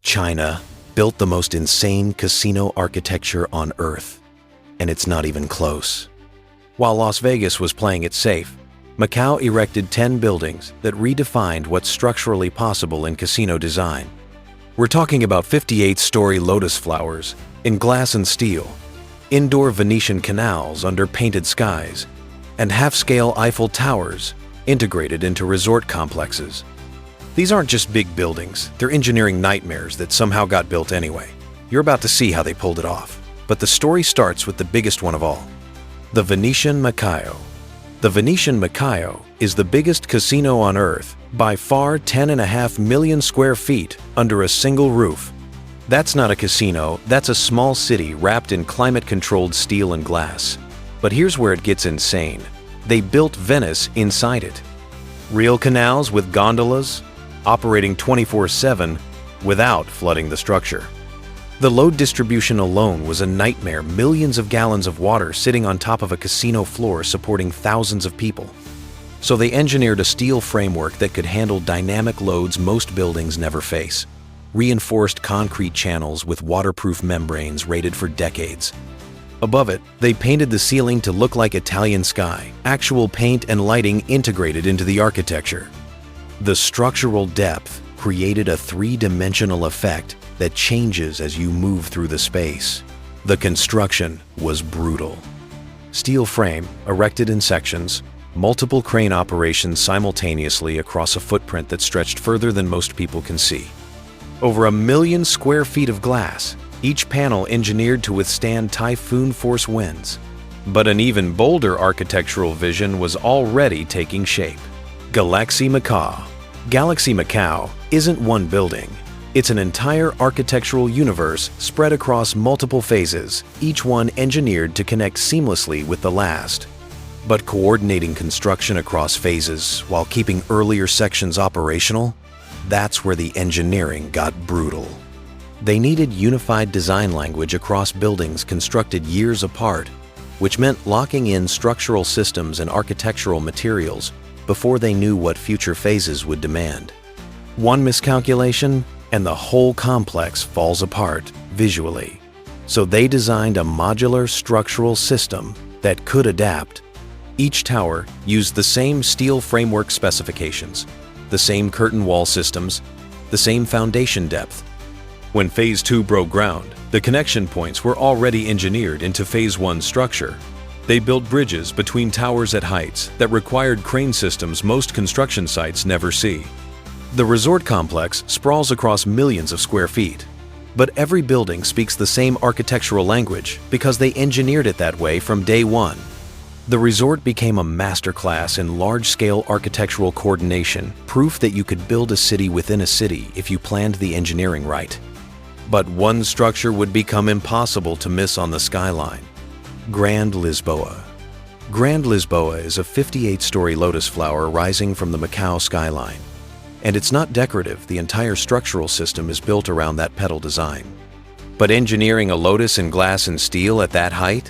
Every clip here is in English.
China built the most insane casino architecture on Earth, and it's not even close. While Las Vegas was playing it safe, Macau erected 10 buildings that redefined what's structurally possible in casino design. We're talking about 58-story lotus flowers in glass and steel, indoor Venetian canals under painted skies, and half-scale Eiffel Towers integrated into resort complexes. These aren't just big buildings, they're engineering nightmares that somehow got built anyway. You're about to see how they pulled it off. But the story starts with the biggest one of all, the Venetian Macao. The Venetian Macau is the biggest casino on Earth, by far 10.5 million square feet under a single roof. That's not a casino, that's a small city wrapped in climate-controlled steel and glass. But here's where it gets insane. They built Venice inside it. Real canals with gondolas, operating 24/7 without flooding the structure. The load distribution alone was a nightmare, millions of gallons of water sitting on top of a casino floor supporting thousands of people. So they engineered a steel framework that could handle dynamic loads most buildings never face. Reinforced concrete channels with waterproof membranes rated for decades. Above it, they painted the ceiling to look like Italian sky, actual paint and lighting integrated into the architecture. The structural depth created a three-dimensional effect that changes as you move through the space. The construction was brutal. Steel frame, erected in sections, multiple crane operations simultaneously across a footprint that stretched further than most people can see. Over 1 million square feet of glass, each panel engineered to withstand typhoon force winds. But an even bolder architectural vision was already taking shape. Galaxy Macau. Galaxy Macau isn't one building. It's an entire architectural universe spread across multiple phases, each one engineered to connect seamlessly with the last. But coordinating construction across phases while keeping earlier sections operational, that's where the engineering got brutal. They needed unified design language across buildings constructed years apart, which meant locking in structural systems and architectural materials before they knew what future phases would demand. One miscalculation, and the whole complex falls apart visually. So they designed a modular structural system that could adapt. Each tower used the same steel framework specifications, the same curtain wall systems, the same foundation depth. When Phase 2 broke ground, the connection points were already engineered into Phase 1 structure. They built bridges between towers at heights that required crane systems most construction sites never see. The resort complex sprawls across millions of square feet. But every building speaks the same architectural language because they engineered it that way from day one. The resort became a masterclass in large-scale architectural coordination, proof that you could build a city within a city if you planned the engineering right. But one structure would become impossible to miss on the skyline: Grand Lisboa. Grand Lisboa is a 58-story lotus flower rising from the Macau skyline. And it's not decorative, the entire structural system is built around that petal design. But engineering a lotus in glass and steel at that height?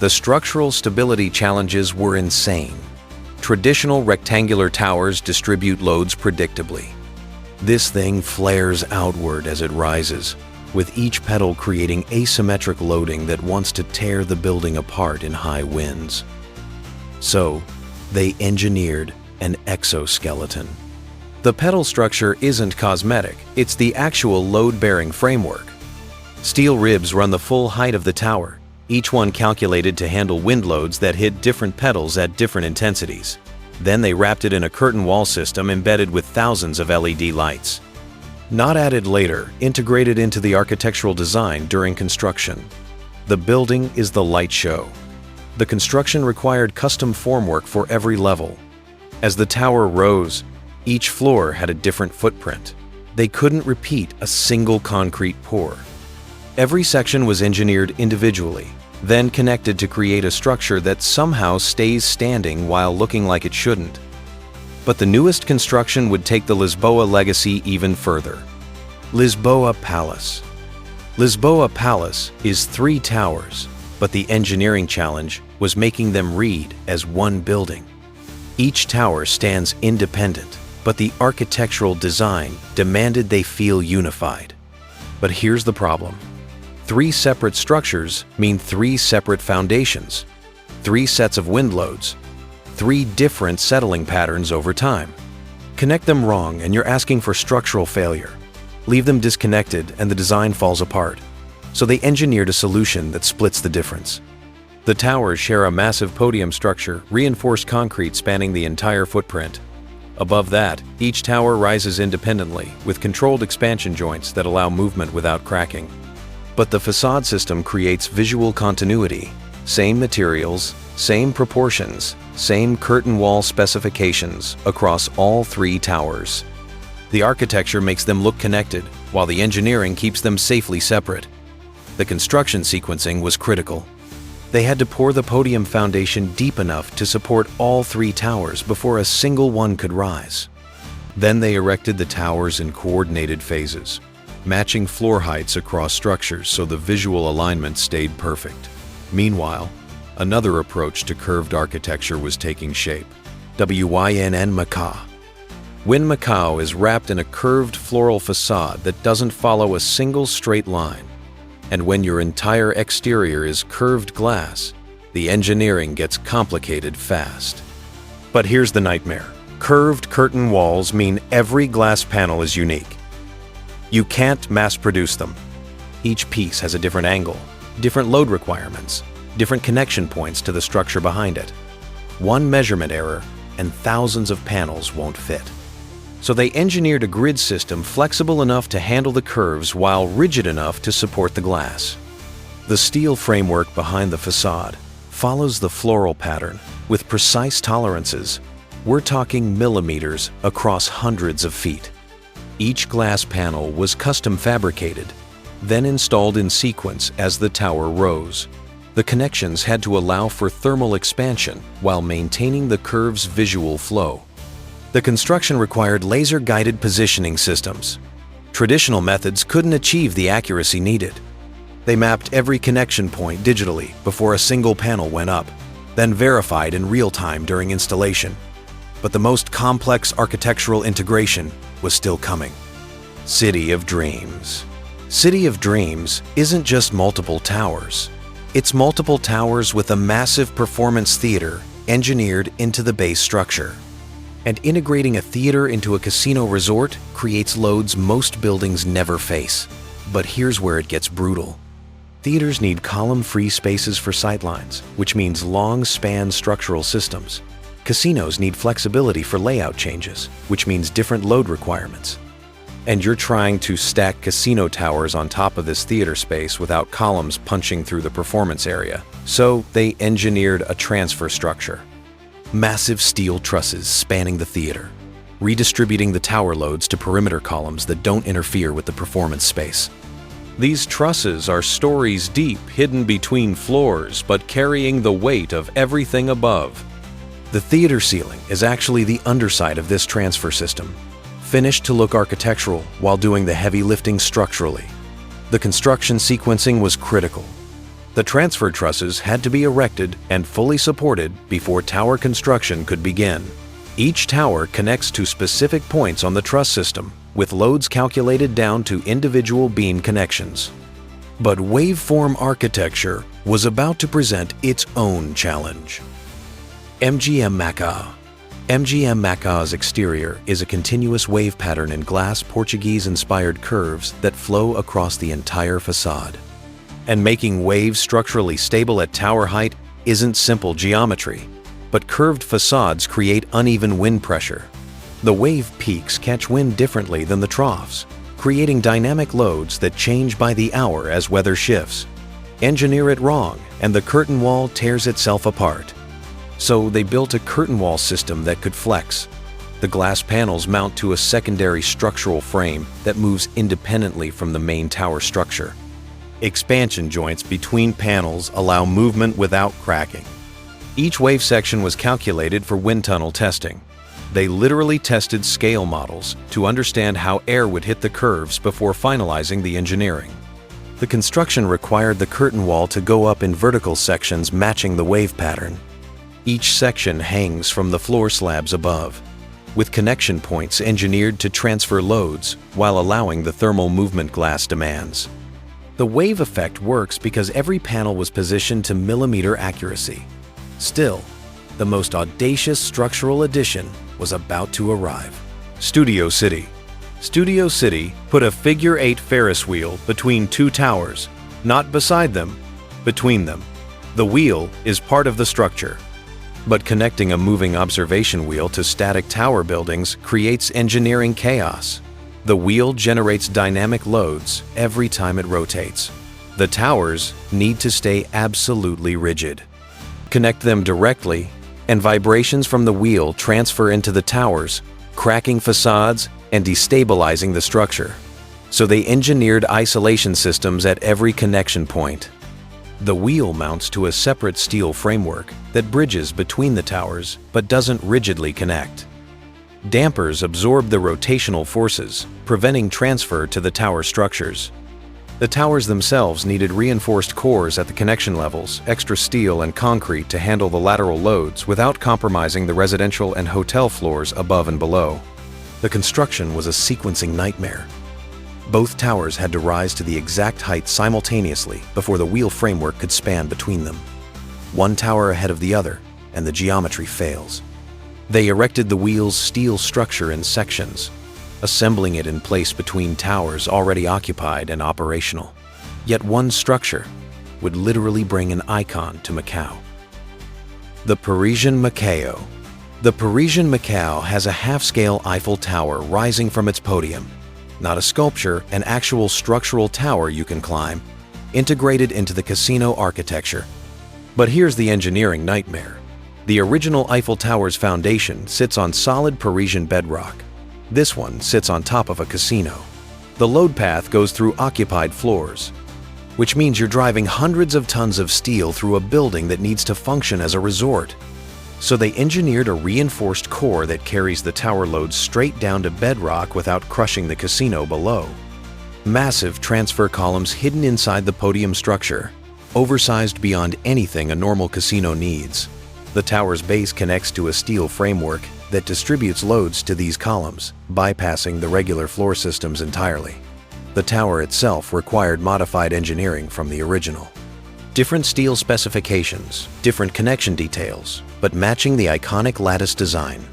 The structural stability challenges were insane. Traditional rectangular towers distribute loads predictably. This thing flares outward as it rises, with each petal creating asymmetric loading that wants to tear the building apart in high winds. So, they engineered an exoskeleton. The petal structure isn't cosmetic, it's the actual load-bearing framework. Steel ribs run the full height of the tower, each one calculated to handle wind loads that hit different petals at different intensities. Then they wrapped it in a curtain wall system embedded with thousands of LED lights. Not added later, integrated into the architectural design during construction. The building is the light show. The construction required custom formwork for every level. As the tower rose, each floor had a different footprint. They couldn't repeat a single concrete pour. Every section was engineered individually, then connected to create a structure that somehow stays standing while looking like it shouldn't. But the newest construction would take the Lisboa legacy even further. Lisboa Palace. Lisboa Palace is 3 towers, but the engineering challenge was making them read as one building. Each tower stands independent, but the architectural design demanded they feel unified. But here's the problem. 3 separate structures mean 3 separate foundations, 3 sets of wind loads, 3 different settling patterns over time. Connect them wrong and you're asking for structural failure. Leave them disconnected and the design falls apart. So they engineered a solution that splits the difference. The towers share a massive podium structure, reinforced concrete spanning the entire footprint. Above that, each tower rises independently, with controlled expansion joints that allow movement without cracking. But the facade system creates visual continuity. Same materials, same proportions, same curtain wall specifications across all 3 towers. The architecture makes them look connected, while the engineering keeps them safely separate. The construction sequencing was critical. They had to pour the podium foundation deep enough to support all 3 towers before a single one could rise. Then they erected the towers in coordinated phases, matching floor heights across structures so the visual alignment stayed perfect. Meanwhile, another approach to curved architecture was taking shape. Wynn Macau. Wynn Macau is wrapped in a curved floral facade that doesn't follow a single straight line. And when your entire exterior is curved glass, the engineering gets complicated fast. But here's the nightmare. Curved curtain walls mean every glass panel is unique. You can't mass-produce them. Each piece has a different angle, different load requirements, different connection points to the structure behind it. One measurement error, and thousands of panels won't fit. So they engineered a grid system flexible enough to handle the curves while rigid enough to support the glass. The steel framework behind the facade follows the floral pattern with precise tolerances. We're talking millimeters across hundreds of feet. Each glass panel was custom fabricated, then installed in sequence as the tower rose. The connections had to allow for thermal expansion while maintaining the curve's visual flow. The construction required laser-guided positioning systems. Traditional methods couldn't achieve the accuracy needed. They mapped every connection point digitally before a single panel went up, then verified in real time during installation. But the most complex architectural integration was still coming. City of Dreams. City of Dreams isn't just multiple towers. It's multiple towers with a massive performance theater engineered into the base structure. And integrating a theater into a casino resort creates loads most buildings never face. But here's where it gets brutal. Theaters need column-free spaces for sightlines, which means long-span structural systems. Casinos need flexibility for layout changes, which means different load requirements. And you're trying to stack casino towers on top of this theater space without columns punching through the performance area. So they engineered a transfer structure. Massive steel trusses spanning the theater, redistributing the tower loads to perimeter columns that don't interfere with the performance space. These trusses are stories deep, hidden between floors, but carrying the weight of everything above. The theater ceiling is actually the underside of this transfer system, finished to look architectural while doing the heavy lifting structurally. The construction sequencing was critical. The transfer trusses had to be erected and fully supported before tower construction could begin. Each tower connects to specific points on the truss system, with loads calculated down to individual beam connections. But waveform architecture was about to present its own challenge. MGM Macau. MGM Macau's exterior is a continuous wave pattern in glass Portuguese-inspired curves that flow across the entire facade. And making waves structurally stable at tower height isn't simple geometry, but curved facades create uneven wind pressure. The wave peaks catch wind differently than the troughs, creating dynamic loads that change by the hour as weather shifts. Engineer it wrong, and the curtain wall tears itself apart. So they built a curtain wall system that could flex. The glass panels mount to a secondary structural frame that moves independently from the main tower structure. Expansion joints between panels allow movement without cracking. Each wave section was calculated for wind tunnel testing. They literally tested scale models to understand how air would hit the curves before finalizing the engineering. The construction required the curtain wall to go up in vertical sections matching the wave pattern. Each section hangs from the floor slabs above. with connection points engineered to transfer loads while allowing the thermal movement glass demands. The wave effect works because every panel was positioned to millimeter accuracy. Still, the most audacious structural addition was about to arrive. Studio City. Studio City put a figure-8 Ferris wheel between two towers, not beside them, between them. The wheel is part of the structure, but connecting a moving observation wheel to static tower buildings creates engineering chaos. The wheel generates dynamic loads every time it rotates. The towers need to stay absolutely rigid. Connect them directly, and vibrations from the wheel transfer into the towers, cracking facades and destabilizing the structure. So they engineered isolation systems at every connection point. The wheel mounts to a separate steel framework that bridges between the towers but doesn't rigidly connect. Dampers absorb the rotational forces, preventing transfer to the tower structures. The towers themselves needed reinforced cores at the connection levels, extra steel and concrete to handle the lateral loads without compromising the residential and hotel floors above and below. The construction was a sequencing nightmare. Both towers had to rise to the exact height simultaneously before the wheel framework could span between them. One tower ahead of the other, and the geometry fails. They erected the wheel's steel structure in sections, assembling it in place between towers already occupied and operational. Yet one structure would literally bring an icon to Macau. The Parisian Macao. The Parisian Macau has a half-scale Eiffel Tower rising from its podium. Not a sculpture, an actual structural tower you can climb, integrated into the casino architecture. But here's the engineering nightmare. The original Eiffel Tower's foundation sits on solid Parisian bedrock. This one sits on top of a casino. The load path goes through occupied floors, which means you're driving hundreds of tons of steel through a building that needs to function as a resort. So they engineered a reinforced core that carries the tower loads straight down to bedrock without crushing the casino below. Massive transfer columns hidden inside the podium structure, oversized beyond anything a normal casino needs. The tower's base connects to a steel framework that distributes loads to these columns, bypassing the regular floor systems entirely. The tower itself required modified engineering from the original. Different steel specifications, different connection details, but matching the iconic lattice design.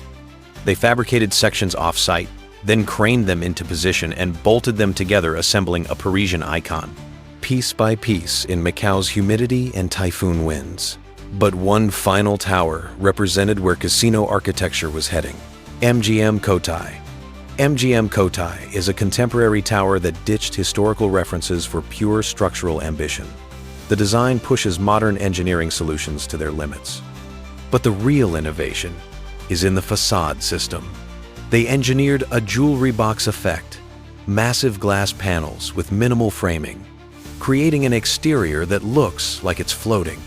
They fabricated sections off-site, then craned them into position and bolted them together, assembling a Parisian icon, piece by piece in Macau's humidity and typhoon winds. But one final tower represented where casino architecture was heading: MGM Cotai. MGM Cotai is a contemporary tower that ditched historical references for pure structural ambition. The design pushes modern engineering solutions to their limits. But the real innovation is in the facade system. They engineered a jewelry box effect, massive glass panels with minimal framing, creating an exterior that looks like it's floating.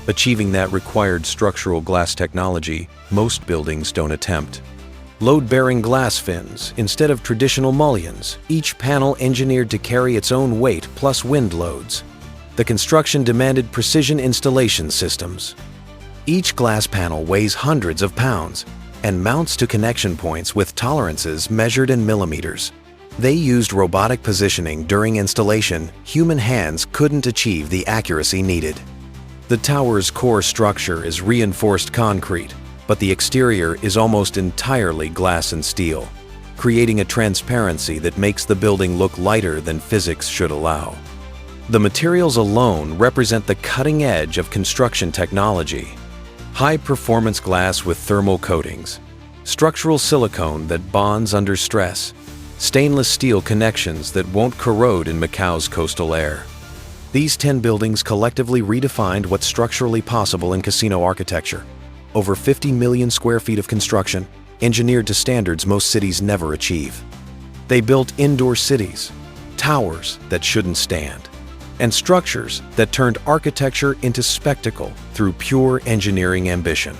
Achieving that required structural glass technology most buildings don't attempt. Load-bearing glass fins instead of traditional mullions, each panel engineered to carry its own weight plus wind loads. The construction demanded precision installation systems. Each glass panel weighs hundreds of pounds and mounts to connection points with tolerances measured in millimeters. They used robotic positioning during installation. Human hands couldn't achieve the accuracy needed. The tower's core structure is reinforced concrete, but the exterior is almost entirely glass and steel, creating a transparency that makes the building look lighter than physics should allow. The materials alone represent the cutting edge of construction technology. High-performance glass with thermal coatings, structural silicone that bonds under stress, stainless steel connections that won't corrode in Macau's coastal air. These 10 buildings collectively redefined what's structurally possible in casino architecture. Over 50 million square feet of construction, engineered to standards most cities never achieve. They built indoor cities, towers that shouldn't stand, and structures that turned architecture into spectacle through pure engineering ambition.